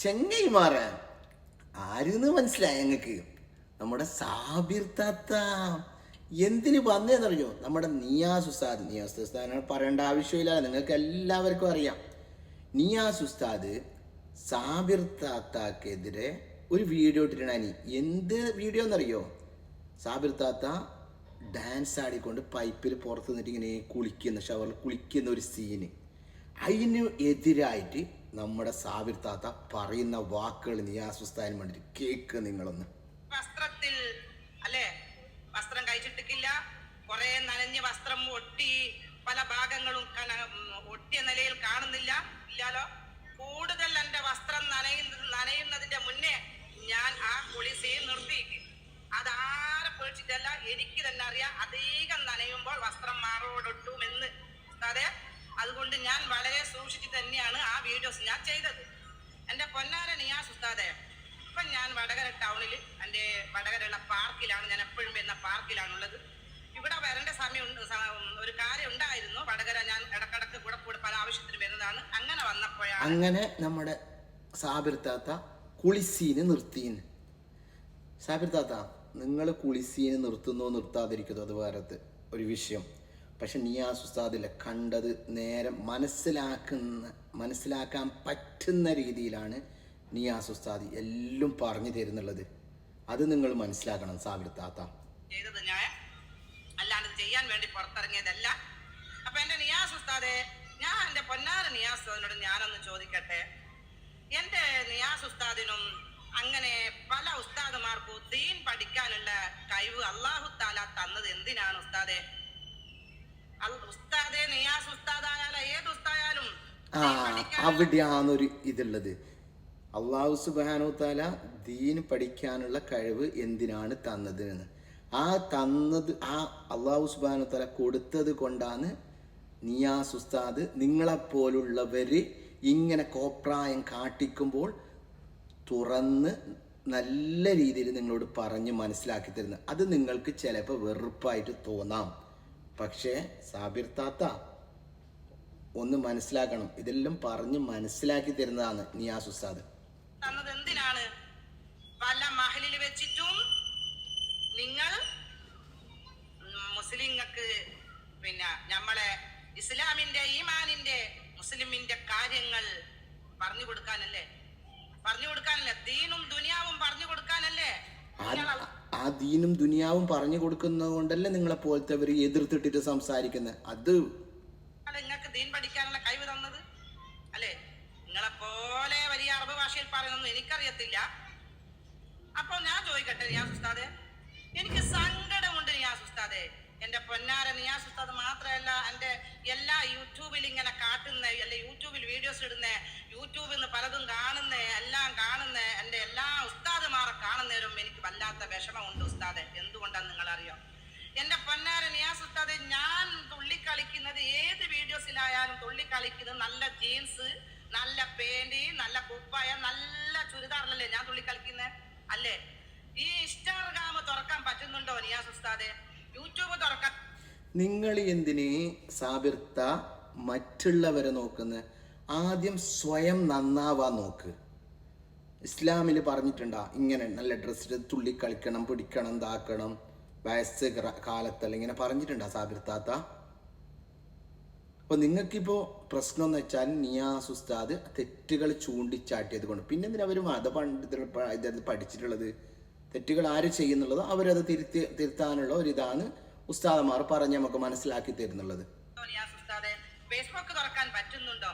ചെങ്ങൈമാറ ആരെന്ന് മനസ്സിലായി ഞങ്ങൾക്ക്? നമ്മുടെ സാബിർ താത്ത എന്തിന് വന്നേന്നറിയോ? നമ്മുടെ നിയാസ് ഉസ്താദിനെ പറയേണ്ട ആവശ്യമില്ല, നിങ്ങൾക്ക് എല്ലാവർക്കും അറിയാം. നിയാസ് ഉസ്താദ് സാബിർ താത്താക്കെതിരെ ഒരു വീഡിയോ ഇട്ടിട്ടുണ്ടായി. എന്ത് വീഡിയോ എന്നറിയോ? സാബിർ താത്ത ഡാൻസ് ആടിക്കൊണ്ട് പൈപ്പിൽ പുറത്ത് നിന്നിട്ട് ഇങ്ങനെ കുളിക്കുന്ന, ഷവറിൽ കുളിക്കുന്ന ഒരു സീന്. അതിന് എതിരായിട്ട് നമ്മുടെ സാബിർ താത്ത പറയുന്ന വാക്കുകൾ നിയാസ് ഉസ്താദിന് വേണ്ടിട്ട് കേക്ക് നിങ്ങളൊന്ന്. വസ്ത്രത്തിൽ അല്ലേ, വസ്ത്രം കഴിച്ചിട്ടില്ല, കുറെ നനഞ്ഞ വസ്ത്രം ഒട്ടി, പല ഭാഗങ്ങളും ഒട്ടിയ നിലയിൽ കാണുന്നില്ല ഇല്ലാലോ. കൂടുതൽ എന്റെ വസ്ത്രം നനയുന്നതിന്റെ മുന്നേ ഞാൻ ആ കുളിസി നിർത്തിയിട്ട്, അതാരെ പേടിച്ചിട്ടല്ല, എനിക്ക് തന്നെ അറിയാം അധികം നനയുമ്പോൾ വസ്ത്രം മാറോടൊട്ടുമെന്ന്. അതെ, അതുകൊണ്ട് ഞാൻ വളരെ സൂക്ഷിച്ച് തന്നെയാണ് ആ വീഡിയോസ് ഞാൻ ചെയ്തത്. എൻ്റെ പൊന്നാര നിയാസ് ഉസ്താദെ, ഇപ്പം ഞാൻ വടകര ടൗണിൽ എൻ്റെ വടകരയുള്ള പാർക്കിലാണ്, ഞാൻ എപ്പോഴും വരുന്ന പാർക്കിലാണുള്ളത്. ഇവിടെ വരേണ്ട സമയം ഒരു കാര്യം ഉണ്ടായിരുന്നു വടകര. ഞാൻ ഇടക്കിടക്ക് കൂടെ പല ആവശ്യത്തിന് വരുന്നതാണ്. അങ്ങനെ വന്നപ്പോഴാണ് അങ്ങനെ നമ്മുടെ സാബിർ താത്ത കുളിസീന് നിർത്തിന്ന്. സാബിർ താത്ത, നിങ്ങൾ കുളിസീന് നിർത്തുന്നോ നിർത്താതിരിക്കുന്നോ അത് വേറത്തെ ഒരു വിഷയം. പക്ഷെ നിയാസ് ഉസ്താദിലെ കണ്ടത് നേരെ മനസ്സിലാക്കാൻ പറ്റുന്ന രീതിയിലാണ് നിയാസ് ഉസ്താദ് എല്ലാം പറഞ്ഞു തരുന്നുള്ളത്. അത് നിങ്ങൾ മനസ്സിലാക്കണം സാബിർ താത്ത. ചെയ്തത് ഞാൻ അല്ലാണ്ട് ചെയ്യാൻ വേണ്ടി പുറത്തിറങ്ങിയതല്ല. അപ്പൊ എന്റെ നിയാസ് ഉസ്താദെ, ഞാൻ എന്റെ പൊന്നാര നിയാസ് ഉസ്താദിനോട് ഞാനൊന്ന് ചോദിക്കട്ടെ. എന്റെ നിയാസ് ഉസ്താദിനും അങ്ങനെ പല ഉസ്താദുമാർക്കും ദീൻ പഠിക്കാനുള്ള കഴിവ് അല്ലാഹു തആല തന്നത് എന്തിനാണ് ഉസ്താദെ? ഉസ്താദെ, നിയാസ് ഉസ്താദായാലും ഏത് ഉസ്താദായാലും അവിടെയാണൊരു ഇതുള്ളത്. അള്ളാഹു സുബ്ഹാനഹു തആല ദീൻ പഠിക്കാനുള്ള കഴിവ് എന്തിനാണ് തന്നത് എന്ന്. ആ അള്ളാഹു സുബ്ഹാനഹു തആല കൊടുത്തത് കൊണ്ടാണ് നിയാസ് ഉസ്താദ് നിങ്ങളെപ്പോലുള്ളവര് ഇങ്ങനെ കോപ്രായം കാട്ടിക്കുമ്പോൾ തുറന്ന് നല്ല രീതിയിൽ നിങ്ങളോട് പറഞ്ഞ് മനസ്സിലാക്കി തരുന്നത്. അത് നിങ്ങൾക്ക് ചിലപ്പോൾ വെറുപ്പായിട്ട് തോന്നാം. പക്ഷേ സാബിർ താത്ത ഒന്ന് മനസ്സിലാക്കണം, ഇതെല്ലാം പറഞ്ഞ് മനസ്സിലാക്കി തരുന്നതാണ് നിയാസ് ഉസ്താദ്. തന്നത് എന്തിനാണ്? പല മഹലിൽ വെച്ചിട്ടും നിങ്ങൾ മുസ്ലിങ്ങൾക്ക് പിന്നെ നമ്മളെ ഇസ്ലാമിന്റെ ഈമാനിന്റെ മുസ്ലിമിന്റെ കാര്യങ്ങൾ പറഞ്ഞു കൊടുക്കാനല്ലേ? ദീനും ദുനിയാവും പറഞ്ഞു കൊടുക്കാനല്ലേ? ആ ദീനും ദുനിയാവും പറഞ്ഞു കൊടുക്കുന്നത് കൊണ്ടല്ലേ നിങ്ങളെ പോലത്തെ എതിർത്തിട്ടിട്ട് സംസാരിക്കുന്നത്. അത് നിങ്ങൾക്ക് ദീൻ പഠിക്കാനുള്ള കഴിവ് തന്നത് അല്ലേ? നിങ്ങളെ പോലെ വലിയ അറബ് ഭാഷയിൽ പറയുന്നൊന്നും എനിക്കറിയത്തില്ല. അപ്പൊ ഞാൻ ചോദിക്കട്ടെ നിയാസ് ഉസ്താദെ, എനിക്ക് സങ്കടമുണ്ട് നിയാസ് ഉസ്താദെ. എന്റെ പൊന്നാര നിയാസ് ഉസ്താദ് മാത്രമല്ല, എന്റെ എല്ലാ യൂട്യൂബിൽ ഇങ്ങനെ കാട്ടുന്ന, അല്ലെ യൂട്യൂബിൽ വീഡിയോസ് ഇടുന്ന, യൂട്യൂബിൽ നിന്ന് പലതും എല്ലാം കാണുന്ന എന്റെ എല്ലാ ഉസ്താദുമാരെ കാണുന്നവരും എനിക്ക് വല്ലാത്ത വിഷമമുണ്ട് ഉസ്താദെ. എന്തുകൊണ്ടാന്ന് നിങ്ങൾ അറിയോ? എന്റെ പൊന്നാര നിയാസ് ഉസ്താദെ, ഞാൻ തുള്ളിക്കളിക്കുന്നത് ഏത് വീഡിയോസിലായാലും തുള്ളിക്കളിക്കുന്നത് നല്ല ജീൻസ്, നല്ല പാന്റ്, നല്ല കുപ്പായ, നല്ല ചുരിദാറിലല്ലേ ഞാൻ തുള്ളിക്കളിക്കുന്നത് അല്ലേ? ഈ ഇൻസ്റ്റാഗ്രാം തുറക്കാൻ പറ്റുന്നുണ്ടോ നിയാസ് ഉസ്താദെ? യൂട്യൂബ് തുറക്കാൻ നിങ്ങൾ എന്തിന് സാബിർത്ത മറ്റുള്ളവരെ നോക്കുന്നത്? ആദ്യം സ്വയം നന്നാവാൻ നോക്ക്. ഇസ്ലാമിൽ പറഞ്ഞിട്ടുണ്ടാ ഇങ്ങനെ നല്ല ഡ്രസ്സിൽ തുള്ളിക്കളിക്കണം, പിടിക്കണം, ഇതാക്കണം, വയസ്സ് കാലത്തല്ല ഇങ്ങനെ പറഞ്ഞിട്ടുണ്ടാ സാബിർ താത്ത? അപ്പോൾ നിങ്ങൾക്കിപ്പോൾ പ്രശ്നം എന്ന് വെച്ചാൽ നിയാസ് ഉസ്താദ് തെറ്റുകൾ ചൂണ്ടിച്ചാട്ടിയത് കൊണ്ട്. പിന്നെ എന്തിനാ അവർ മതപണ്ഡിതർ പഠിച്ചിട്ടുള്ളത്? തെറ്റുകൾ ആര് ചെയ്യുന്നുള്ളതോ അവരത് തിരുത്താനുള്ള ഒരിതാണ് ഉസ്താദമാർ പറഞ്ഞ് നമുക്ക് മനസ്സിലാക്കി തരുന്നുള്ളത്. ഫേസ്ബുക്ക് തുറക്കാൻ പറ്റുന്നുണ്ടോ?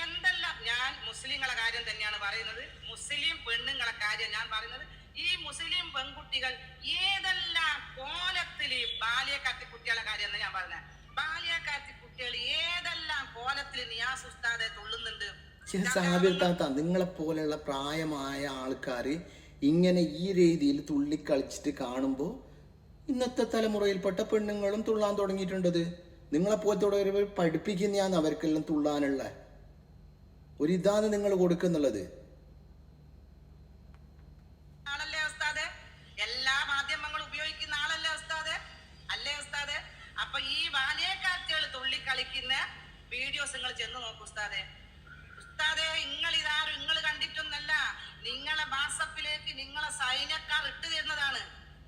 എന്തെല്ലാം, ഞാൻ മുസ്ലിങ്ങളെ കാര്യം തന്നെയാണ് പറയുന്നത്, മുസ്ലിം പെണ്ണുങ്ങളെ കാര്യം ഞാൻ പറയുന്നത്. ഈ മുസ്ലിം പെൺകുട്ടികൾ ഏതെല്ലാം കോലത്തില് ബാല്യക്കാത്തി കുട്ടികളെ കാര്യം ഞാൻ പറഞ്ഞത്. ബാല്യക്കാത്തി കുട്ടികൾ ഏതെല്ലാം കോലത്തില് നിയാസ് ഉസ്താദെ തുള്ളുന്നുണ്ട്. സാബിർ താത്ത, നിങ്ങളെ പോലെയുള്ള പ്രായമായ ആൾക്കാർ ഇങ്ങനെ ഈ രീതിയിൽ തുള്ളിക്കളിച്ചിട്ട് കാണുമ്പോൾ ഇന്നത്തെ തലമുറയിൽപ്പെട്ട പെണ്ണുങ്ങളും തുള്ളാൻ തുടങ്ങിയിട്ടുണ്ടത്. നിങ്ങളെപ്പോലത്തോടെ പഠിപ്പിക്കുന്നതാണ് അവർക്കെല്ലാം തുള്ളാനുള്ള ഒരിതാണ് നിങ്ങൾ കൊടുക്കുന്നുള്ളത്. ആളല്ലേ ഉസ്താദെ? എല്ലാ മാധ്യമങ്ങളും ഉപയോഗിക്കുന്ന ആളല്ലേ ഉസ്താദെ? അല്ലേ ഉസ്താദെ? അപ്പൊ ഈ ബാല്യക്കാറ്റുകൾ തുള്ളിക്കളിക്കുന്ന വീഡിയോസ് നിങ്ങൾ ചെന്ന് നോക്കൂ ഉസ്താദെ. ഉസ്താദെ, നിങ്ങൾ കണ്ടിട്ടൊന്നല്ല,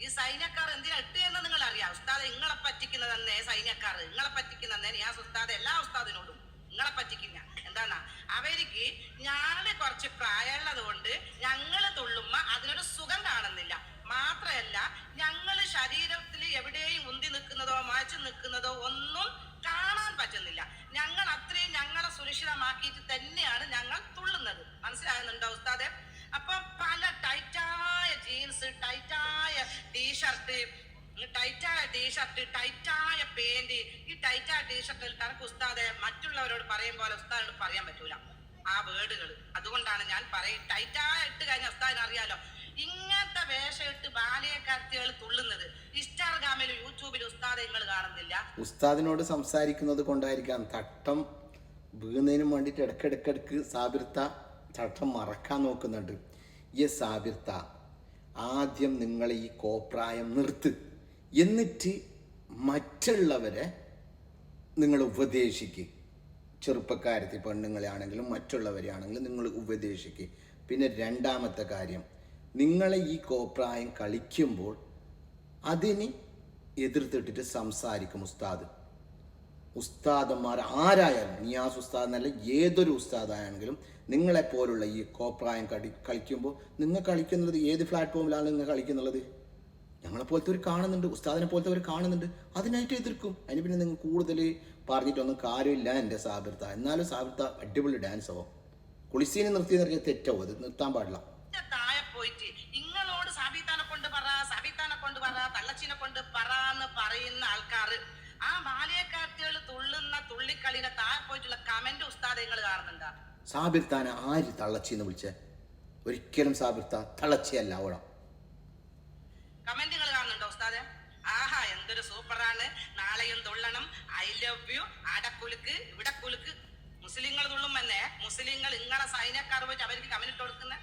ഈ സൈന്യക്കാർ എന്തിനാ ഇട്ട് എന്ന് നിങ്ങൾ അറിയാം ഉസ്താദ്. നിങ്ങളെ പറ്റിക്കുന്നതന്നെ സൈന്യക്കാർ, നിങ്ങളെ പറ്റിക്കുന്നതന്നെ നിയാസ് ഉസ്താദ് എല്ലാ ഉസ്താദിനോടും നിങ്ങളെ പറ്റിക്കുന്ന എന്താണ് അവർക്ക് ഞാന് കുറച്ച് പ്രായമുള്ളത് കൊണ്ട് ഞങ്ങള് തുള്ളുമ്പ അതിനൊരു സുഖം കാണുന്നില്ല. മാത്രമല്ല ഞങ്ങള് ശരീരത്തിൽ എവിടെയും ഉന്തി നിൽക്കുന്നതോ മാച്ചു നിൽക്കുന്നതോ ഒന്നും കാണാൻ പറ്റുന്നില്ല. ഞങ്ങൾ അത്രയും ഞങ്ങളെ സുരക്ഷിതമാക്കിയിട്ട് തന്നെയാണ് ഞങ്ങൾ തുള്ളുന്നത്. മനസ്സിലാകുന്നുണ്ടോ ഉസ്താദെ? അപ്പൊ പല ടൈറ്റായ ജീൻസ്, ടൈറ്റായ ടീഷർട്ട്, ടൈറ്റായ പേന്റ്, ഈ ടൈറ്റായ ടീഷർട്ടിൽ തനക്ക് ഉസ്താദെ മറ്റുള്ളവരോട് പറയും പോലെ ഉസ്താദിനോട് പറയാൻ പറ്റൂല ആ വേർഡുകൾ. അതുകൊണ്ടാണ് ഞാൻ പറയും ടൈറ്റായ ഇട്ട് കഴിഞ്ഞ ഉസ്താദിന് അറിയാലോ. ഇങ്ങനത്തെ വേഷം ഇട്ട് ബാല്യക്കാർത്തികൾ തുള്ളുന്നത് ഇൻസ്റ്റാഗ്രാമിലും യൂട്യൂബിലും ഉസ്താദെ നിങ്ങൾ കാണുന്നില്ല. ഉസ്താദിനോട് സംസാരിക്കുന്നത് കൊണ്ടായിരിക്കാം തട്ടം വീഴുന്നതിനും വേണ്ടിയിട്ട് ഇടയ്ക്കിടയ്ക്കിടയ്ക്ക് സാബിർത്ത തട്ടം മറക്കാൻ നോക്കുന്നുണ്ട്. ഈ സാബിർത്ത ആദ്യം നിങ്ങൾ ഈ കോപ്രായം നിർത്ത്, എന്നിട്ട് മറ്റുള്ളവരെ നിങ്ങൾ ഉപദേശിക്കുക. ചെറുപ്പക്കാരത്തി പെണ്ണുങ്ങളെ ആണെങ്കിലും മറ്റുള്ളവരെ ആണെങ്കിലും നിങ്ങൾ ഉപദേശിക്കുക. പിന്നെ രണ്ടാമത്തെ കാര്യം, നിങ്ങളെ ഈ കോപ്രായം കളിക്കുമ്പോൾ അതിന് എതിർത്തിട്ടിട്ട് സംസാരിക്കും ഉസ്താദന്മാർ ആരായാലും, നിയാസ് ഉസ്താദ് എന്നല്ല ഏതൊരു ഉസ്താദാണെങ്കിലും നിങ്ങളെപ്പോലുള്ള ഈ കോപ്രായം കളിക്കുമ്പോൾ നിങ്ങൾ കളിക്കുന്നത് ഏത് പ്ലാറ്റ്ഫോമിലാണ് നിങ്ങൾ കളിക്കുന്നുള്ളത്? ഞങ്ങളെപ്പോലത്തെ ഒരു കാണുന്നുണ്ട്, ഉസ്താദിനെ പോലത്തെ ഒരു കാണുന്നുണ്ട്, അതിനായിട്ട് എതിർക്കും. അതിന് പിന്നെ നിങ്ങൾ കൂടുതൽ പറഞ്ഞിട്ടൊന്നും കാര്യമില്ല എൻ്റെ സാബിർത്ത. എന്നാലും സാബിർത്ത അടിപൊളി ഡാൻസ് ആവും. കുളിസീനെ നിർത്തി പറഞ്ഞാൽ തെറ്റാവും, അത് നിർത്താൻ പാടില്ല. താഴെ പോയിട്ട് നിങ്ങളോട് സാബിത്താനെ കൊണ്ട് പറ തള്ളച്ചിനെ കൊണ്ട് പറ എന്ന് പറയുന്ന ആൾക്കാർ ആ ബാല്യക്കാർത്തികൾ തുള്ളുന്ന തുള്ളിക്കളിയുടെ താഴെ പോയിട്ടുള്ള കമന്റ് ഉസ്താദ് നിങ്ങൾ കാണുന്നുണ്ടോ? സാബിർത്താനെ ആര് തള്ളച്ചിന്ന് വിളിച്ചേ? ഒരിക്കലും സാബിർത്ത തള്ളച്ചിയല്ല. ഓടാം കമന്റുകൾ കാണുന്നുണ്ടോ ഉസ്താദെ? ആഹാ എന്തൊരു സൂപ്പറാണ്, നാളെയും തുള്ളണം, ഐ ലവ് യു, അടക്കുലുക്ക് ഇവിടെ കുലുക്ക്. മുസ്ലിങ്ങൾ തുള്ളും തന്നെ, മുസ്ലിങ്ങൾ ഇങ്ങളെ സൈന്യക്കാർ പോയിട്ട് അവർക്ക് കമന്റ് കൊടുക്കുന്ന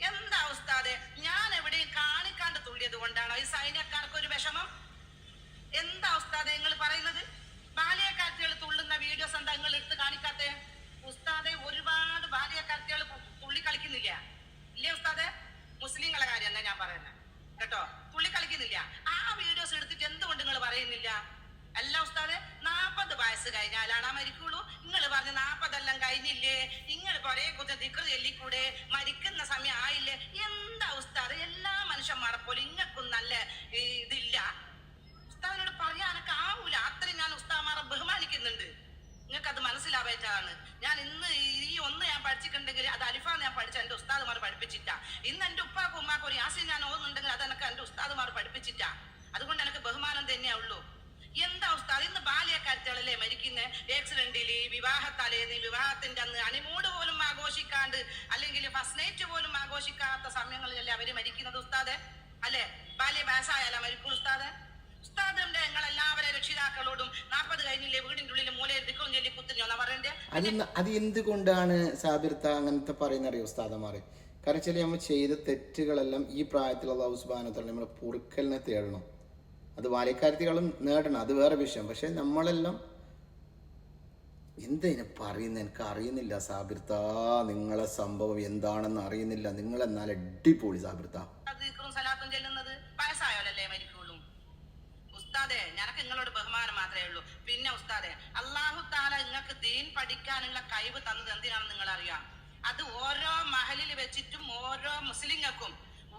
എന്താ ഉസ്താദെ? ഞാൻ എവിടെയും കാണിക്കാണ്ട് തുള്ളിയത് കൊണ്ടാണോ ഈ സൈന്യക്കാർക്ക് ഒരു വിഷമം? എന്താ ഉസ്താദെ നിങ്ങൾ പറയുന്നത്? ബാല്യക്കാർത്തികൾ തുള്ളുന്ന വീഡിയോസ് എന്താ നിങ്ങൾ എടുത്ത് കാണിക്കാത്തേ? ഉസ്താദെ ഒരുപാട് ബാല്യക്കാർത്തികൾ തുള്ളി കളിക്കുന്നില്ല ഇല്ലേ ഉസ്താദെ? മുസ്ലിങ്ങളെ കാര്യം എന്താ ഞാൻ പറയുന്നത് കേട്ടോ, തുള്ളി കളിക്കുന്നില്ല. ആ വീഡിയോസ് എടുത്തിട്ട് എന്തുകൊണ്ട് നിങ്ങൾ പറയുന്നില്ല? അല്ല ഉസ്താദെ, 40 വയസ്സ് കഴിഞ്ഞാലാണ് മരിക്കുള്ളൂ. നിങ്ങൾ പറഞ്ഞ് 40 കഴിഞ്ഞില്ലേ, നിങ്ങൾ കുറെ കുറിച്ച് ദിക്ർ ചൊല്ലിക്കൂടെ, മരിക്കുന്ന സമയം ആയില്ലേ? എന്താ ഉസ്താദ് എല്ലാ മനുഷ്യന്മാരെ പോലെ ഇങ്ങക്കും നല്ല ഇതില്ല? ഉസ്താദിനോട് പറയാനൊക്കെ ആവൂല. അത്രയും ഞാൻ ഉസ്താദ്മാരെ ബഹുമാനിക്കുന്നുണ്ട്. നിങ്ങൾക്ക് അത് മനസ്സിലാവായിട്ടാണ് ഞാൻ ഇന്ന് ഈ ഒന്ന് ഞാൻ പഠിച്ചിട്ടുണ്ടെങ്കിൽ അത് അലിഫാന്ന് ഞാൻ പഠിച്ച എൻ്റെ ഉസ്താദ്മാർ പഠിപ്പിച്ചിട്ടാ. ഇന്ന് എൻ്റെ ഉപ്പാക്കും ഉമ്മാക്കും ഒരു യാസീൻ ഞാൻ ഓതുന്നുണ്ടെങ്കിൽ അത് എനിക്ക് എൻ്റെ ഉസ്താദ്മാർ പഠിപ്പിച്ചിട്ടാ. അതുകൊണ്ട് എനിക്ക് ബഹുമാനം തന്നെയാ ഉള്ളൂ. എന്താ ഉസ്താദ് ഇന്ന് ബാല്യക്കാർത്തികളല്ലേ മരിക്കുന്ന? ആക്സിഡന്റില്, വിവാഹത്തലേന്ന്, വിവാഹത്തിന്റെ അന്ന് അണിമൂട് പോലും ആഘോഷിക്കാണ്ട് അല്ലെങ്കിൽ ഫസ്റ്റ് നൈറ്റ് പോലും ആഘോഷിക്കാത്ത സമയങ്ങളിലല്ലേ അവര് മരിക്കുന്നത് ഉസ്താദ്? അല്ലെ ബാല്യ വയസ്സായാലും മരിക്കും ഉസ്താദ്? ഉസ്താദിന്റെ ഞങ്ങളെല്ലാവരും രക്ഷിതാക്കളോടും 40 കഴിഞ്ഞില്ലേ വീടിന്റെ ഉള്ളിൽ മൂലയിൽ ദിക്കും ചൊല്ലി കുത്തുഞ്ഞോന്നാ പറയണ്ടേ? അത് എന്തുകൊണ്ടാണ് സാബിർത്ത അങ്ങനത്തെ പറയുന്ന അറിയോ ഉസ്താദന്മാരെ? കാരണം വെച്ചാൽ നമ്മൾ ചെയ്ത തെറ്റുകളെല്ലാം ഈ പ്രായത്തിൽ അല്ലാഹു സുബ്ഹാനഹു വ തആല നമ്മളെ പൊറുക്കലിനെ തേടണം. അത് ബാല്യക്കാർത്തികളും നേടണം, അത് വേറെ വിഷയം. പക്ഷെ നമ്മളെല്ലാം എന്തിനെ പറയുന്നത് എനിക്ക് അറിയുന്നില്ല സാബിർത്ത. നിങ്ങളെ സംഭവം എന്താണെന്ന് അറിയുന്നില്ല. നിങ്ങളെന്നാൽ അടിപൊളി സാബിർത്ത. സലാത്തും ചെല്ലുന്നത് വയസ്സായോലല്ലേ മരിക്കുള്ളൂ ഉസ്താദെ. ഞനക്ക് നിങ്ങളോട് ബഹുമാനം മാത്രമേ ഉള്ളൂ. പിന്നെ ഉസ്താദെ, അല്ലാഹു തആല നിങ്ങൾക്ക് ദീൻ പഠിക്കാനുള്ള കഴിവ് തന്നത് എന്തിനാണെന്ന് നിങ്ങൾ അറിയാം? അത് ഓരോ മഹലിൽ വെച്ചിട്ടും ഓരോ മുസ്ലിങ്ങൾക്കും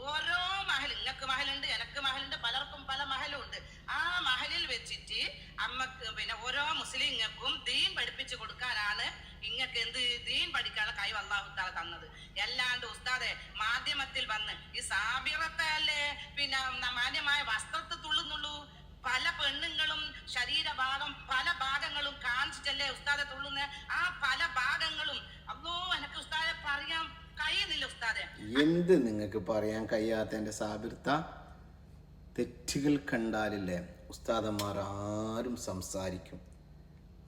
ഓരോ മഹൽ, ഇങ്ങക്ക് മഹലുണ്ട്, എനക്ക് മഹലുണ്ട്, പലർക്കും പല മഹലും ഉണ്ട്. ആ മഹലിൽ വെച്ചിട്ട് അമ്മക്ക് പിന്നെ ഓരോ മുസ്ലിങ്ങൾക്കും ദീൻ പഠിപ്പിച്ചു കൊടുക്കാനാണ് ഇങ്ങക്ക് എന്ത് ദീൻ പഠിക്കാനുള്ള കഴിവ് അല്ലാഹു തആല തന്നത്. അല്ലാണ്ട് ഉസ്താദെ മാധ്യമത്തിൽ വന്ന് ഈ സാബിറത്തല്ലേ പിന്നെ മാന്യമായ വസ്ത്രത്തിൽ തുള്ളുന്നുള്ളൂ. പല പെണ്ണുങ്ങളും ശരീരഭാഗം പല ഭാഗങ്ങളും കാണിച്ചിട്ടല്ലേ ഉസ്താദെ തുള്ളുന്ന. ആ പല ഭാഗങ്ങളും അല്ലോ എനിക്ക് ഉസ്താദെ പറയാൻ കഴിയുന്നില്ല ഉസ്താദെ. എന്ത് നിങ്ങൾക്ക് പറയാൻ കഴിയാത്ത എൻ്റെ സാബിർത്ത? തെറ്റുകൾ കണ്ടാലില്ലേ ഉസ്താദന്മാർ ആരും സംസാരിക്കും.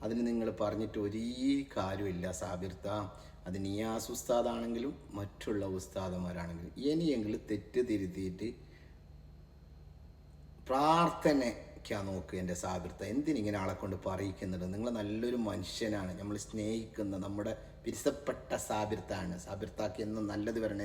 അതിന് നിങ്ങൾ പറഞ്ഞിട്ട് ഒരേ കാര്യമില്ല സാബിർത്ത. അത് നിയാസ് ഉസ്താദാണെങ്കിലും മറ്റുള്ള ഉസ്താദന്മാരാണെങ്കിലും ഇനിയെങ്കിലും തെറ്റ് തിരുത്തിയിട്ട് പ്രാർത്ഥനയ്ക്കാ നോക്കുക എൻ്റെ സാബിർത്ത. എന്തിനിങ്ങനെ ആളെ കൊണ്ട് പറയിക്കുന്നുണ്ട്? നിങ്ങൾ നല്ലൊരു മനുഷ്യനാണ്, നമ്മൾ സ്നേഹിക്കുന്ന നമ്മുടെ വിരസപ്പെട്ട സാബിർത്താണ്. സാബിർത്താക്ക് എന്നും നല്ലത് വരണേ.